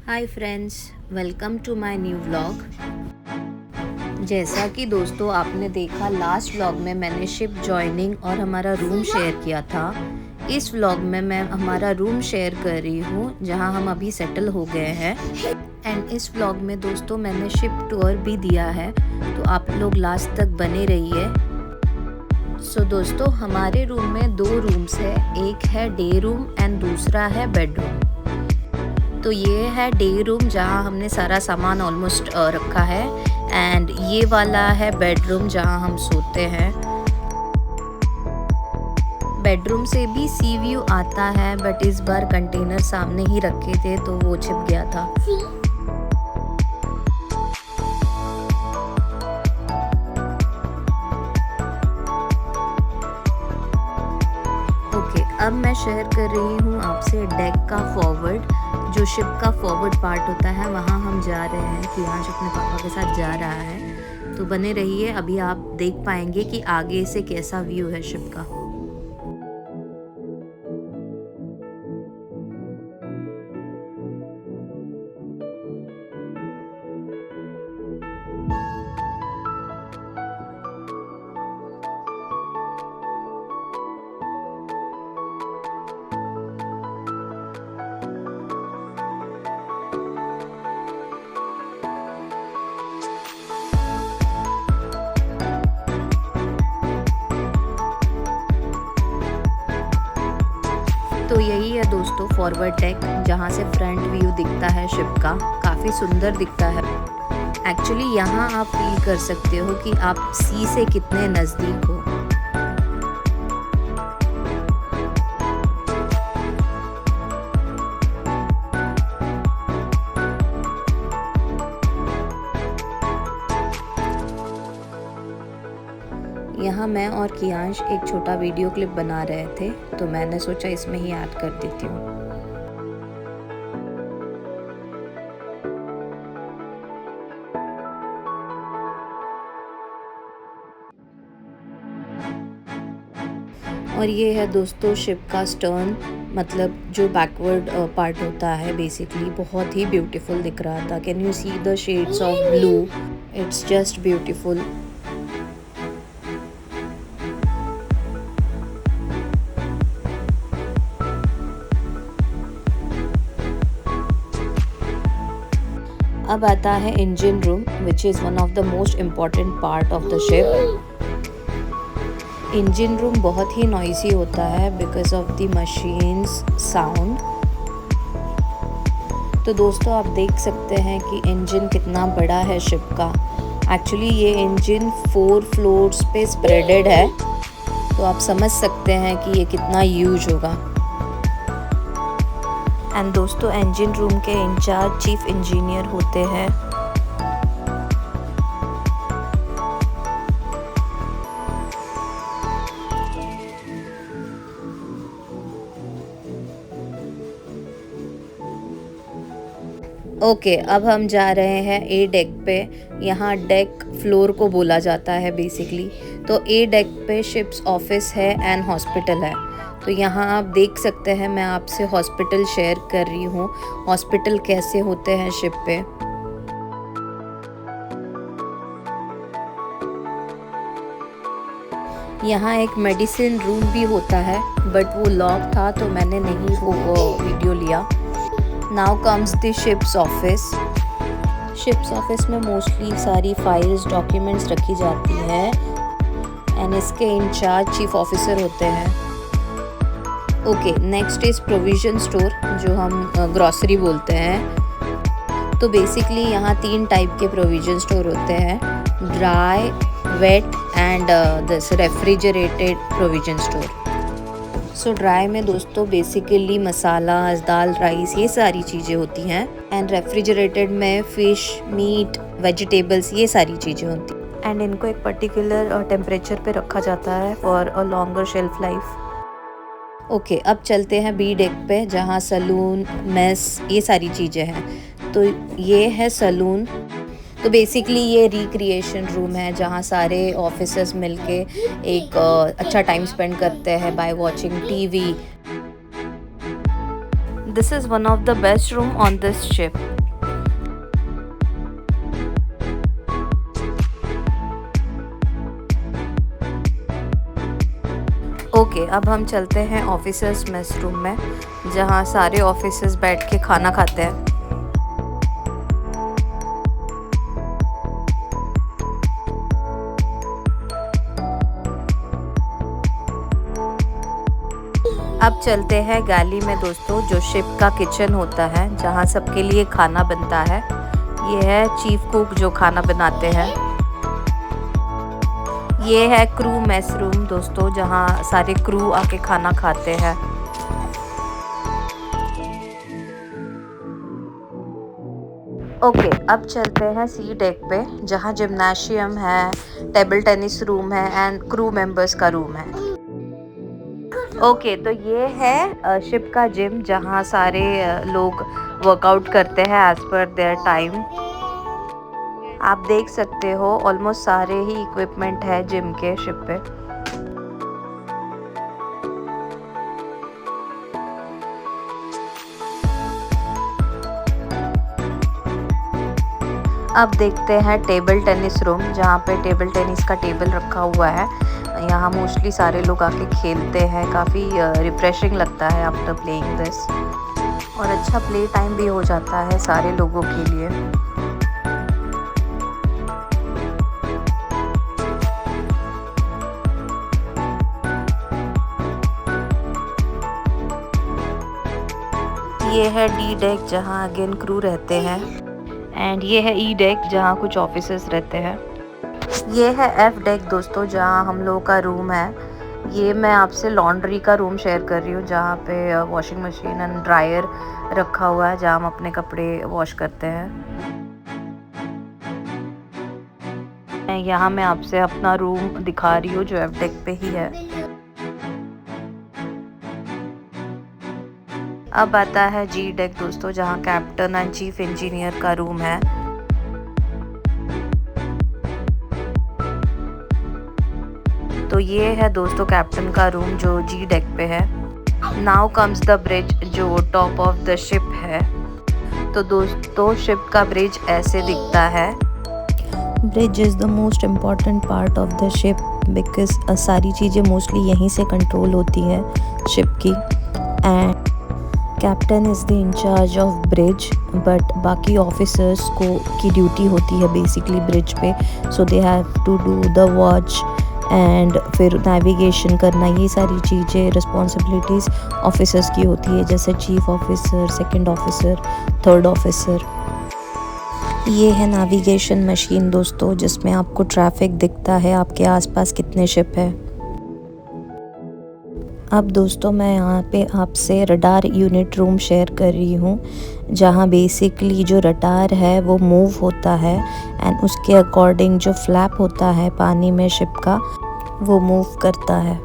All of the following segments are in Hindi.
Hi friends, welcome to my new vlog. जैसा कि दोस्तों आपने देखा लास्ट व्लॉग में मैंने शिप जॉइनिंग और हमारा रूम शेयर किया था। इस व्लॉग में मैं हमारा रूम शेयर कर रही हूँ जहाँ हम अभी सेटल हो गए हैं। एंड इस व्लॉग में दोस्तों मैंने शिप टूर भी दिया है, तो आप लोग लास्ट तक बने रहिए। सो दोस्तों हमारे रूम में 2 रूम्स है, एक है डे रूम एंड दूसरा है बेडरूम। तो ये है डे रूम जहाँ हमने सारा सामान ऑलमोस्ट रखा है, एंड ये वाला है बेडरूम जहाँ हम सोते हैं। बेडरूम से भी सी व्यू आता है, बट इस बार कंटेनर सामने ही रखे थे तो वो छिप गया था। ओके, अब मैं शेयर कर रही हूँ आपसे डेक का फॉरवर्ड। जो शिप का फॉरवर्ड पार्ट होता है वहाँ हम जा रहे हैं कि आज अपने पापा के साथ जा रहा है, तो बने रहिए। अभी आप देख पाएंगे कि आगे से कैसा व्यू है शिप का। तो यही है दोस्तों फॉरवर्ड डेक, जहाँ से फ्रंट व्यू दिखता है शिप का। काफ़ी सुंदर दिखता है। एक्चुअली यहाँ आप फील कर सकते हो कि आप सी से कितने नज़दीक हो। यहाँ मैं और कियांश एक छोटा वीडियो क्लिप बना रहे थे, तो मैंने सोचा इसमें ही ऐड कर देती हूँ। और ये है दोस्तों शिप का स्टर्न, मतलब जो बैकवर्ड पार्ट होता है। बेसिकली बहुत ही ब्यूटीफुल दिख रहा था। Can you see the shades of blue? It's just beautiful. अब आता है engine room, which is one of the most important part of the ship. Engine room बहुत ही नॉइसी होता है because of the machines sound. तो दोस्तों आप देख सकते हैं कि इंजन कितना बड़ा है शिप का। एक्चुअली ये इंजन 4 फ्लोर्स पे स्प्रेडेड है, तो आप समझ सकते हैं कि ये कितना ह्यूज होगा। एंड दोस्तों इंजन रूम के इंचार्ज चीफ इंजीनियर होते हैं। ओके, अब हम जा रहे हैं ए डेक पे। यहाँ डेक फ्लोर को बोला जाता है बेसिकली। तो ए डेक पे शिप्स ऑफिस है एंड हॉस्पिटल है। तो यहाँ आप देख सकते हैं, मैं आपसे हॉस्पिटल शेयर कर रही हूँ। हॉस्पिटल कैसे होते हैं शिप पे। यहाँ एक मेडिसिन रूम भी होता है, बट वो लॉक था तो मैंने नहीं वो वीडियो लिया। Now comes the ships office. Ships office में मोस्टली सारी फाइल्स डॉक्यूमेंट्स रखी जाती है, एंड इसके इंचार्ज चीफ ऑफिसर होते हैं। Okay, next is provision store, जो हम ग्रॉसरी बोलते हैं। तो बेसिकली यहाँ 3 टाइप के प्रोविज़न स्टोर होते हैं, dry, wet and this refrigerated provision store. So dry में दोस्तों बेसिकली मसाला, दाल, राइस, ये सारी चीज़ें होती हैं। एंड रेफ्रिजरेटेड में फ़िश, मीट, वेजिटेबल्स, ये सारी चीज़ें होती हैं। एंड इनको एक पर्टिकुलर टेम्परेचर पे रखा जाता है for a longer shelf life. Okay, अब चलते हैं बी डेक पे, जहाँ सलून, मेस, ये सारी चीज़ें हैं। तो ये है सलून। तो बेसिकली ये रिक्रिएशन रूम है, जहाँ सारे ऑफिसर्स मिलके एक अच्छा टाइम स्पेंड करते हैं by watching TV. This is one of the best room on this ship. Okay, अब हम चलते हैं ऑफिसर्स मेस रूम में, जहाँ सारे ऑफिसर्स बैठ के खाना खाते हैं। अब चलते हैं गैली में दोस्तों, जो शिप का किचन होता है, जहाँ सबके लिए खाना बनता है। ये है चीफ कुक जो खाना बनाते हैं। ये है क्रू मेस रूम दोस्तों, जहाँ सारे क्रू आके खाना खाते हैं। ओके, अब चलते हैं सी डेक पे, जहाँ जिम्नाशियम है, टेबल टेनिस रूम है एंड क्रू मेंबर्स का रूम है। ओके, तो ये है शिप का जिम, जहाँ सारे लोग वर्कआउट करते हैं एज पर देयर टाइम। आप देख सकते हो ऑलमोस्ट सारे ही इक्विपमेंट है जिम के शिप पे। अब देखते हैं टेबल टेनिस रूम, जहाँ पे टेबल टेनिस का टेबल रखा हुआ है। यहाँ मोस्टली सारे लोग आके खेलते हैं, काफ़ी रिफ्रेशिंग लगता है आफ्टर प्लेइंग दिस, और अच्छा प्ले टाइम भी हो जाता है सारे लोगों के लिए। ये है डी डेक, जहाँ अगेन क्रू रहते हैं, एंड ये है ई डेक, जहाँ कुछ ऑफिसर्स रहते हैं। ये है एफ डेक दोस्तों, जहाँ हम लोगों का रूम है। ये मैं आपसे लॉन्ड्री का रूम शेयर कर रही हूँ, जहाँ पे वॉशिंग मशीन एंड ड्रायर रखा हुआ है, जहाँ हम अपने कपड़े वॉश करते हैं। यहाँ मैं आपसे अपना रूम दिखा रही हूँ, जो एफ डेक पे ही है। अब आता है जी डेक दोस्तों, जहाँ कैप्टन एंड चीफ इंजीनियर का रूम है। तो ये है दोस्तों कैप्टन का रूम, जो जी डेक पे है। नाउ कम्स द ब्रिज, जो टॉप ऑफ द शिप है। तो दोस्तों शिप का ब्रिज ऐसे दिखता है। Bridge is the most important part of the ship, because सारी चीज़ें मोस्टली यहीं से कंट्रोल होती है शिप की। And captain is the incharge of bridge, but बाकी ऑफिसर्स को की ड्यूटी होती है बेसिकली ब्रिज पे। So they have to do the watch and फिर नेविगेशन करना, ये सारी चीज़ें रिस्पॉन्सिबिलिटीज़ ऑफिसर्स की होती है, जैसे chief officer, second officer, third officer. ये है नेविगेशन मशीन दोस्तों, जिसमें आपको ट्रैफिक दिखता है, आपके आसपास कितने शिप है। अब दोस्तों मैं यहाँ पे आपसे रडार यूनिट रूम शेयर कर रही हूँ, जहाँ बेसिकली जो रडार है वो मूव होता है एंड उसके अकॉर्डिंग जो फ्लैप होता है पानी में शिप का, वो मूव करता है।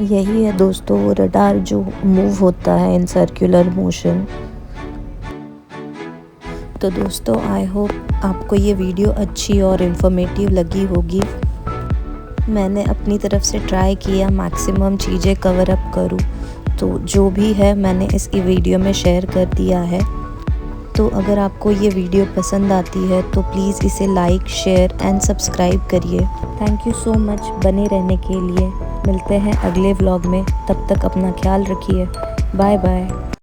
यही है दोस्तों वो रडार जो मूव होता है इन सर्कुलर मोशन। तो दोस्तों आई होप आपको ये वीडियो अच्छी और इन्फॉर्मेटिव लगी होगी। मैंने अपनी तरफ से ट्राई किया मैक्सिमम चीज़ें कवर अप करूँ, तो जो भी है मैंने इस वीडियो में शेयर कर दिया है। तो अगर आपको ये वीडियो पसंद आती है तो प्लीज़ इसे लाइक, शेयर एंड सब्सक्राइब करिए। थैंक यू सो मच बने रहने के लिए। मिलते हैं अगले व्लॉग में, तब तक अपना ख्याल रखिए। Bye bye.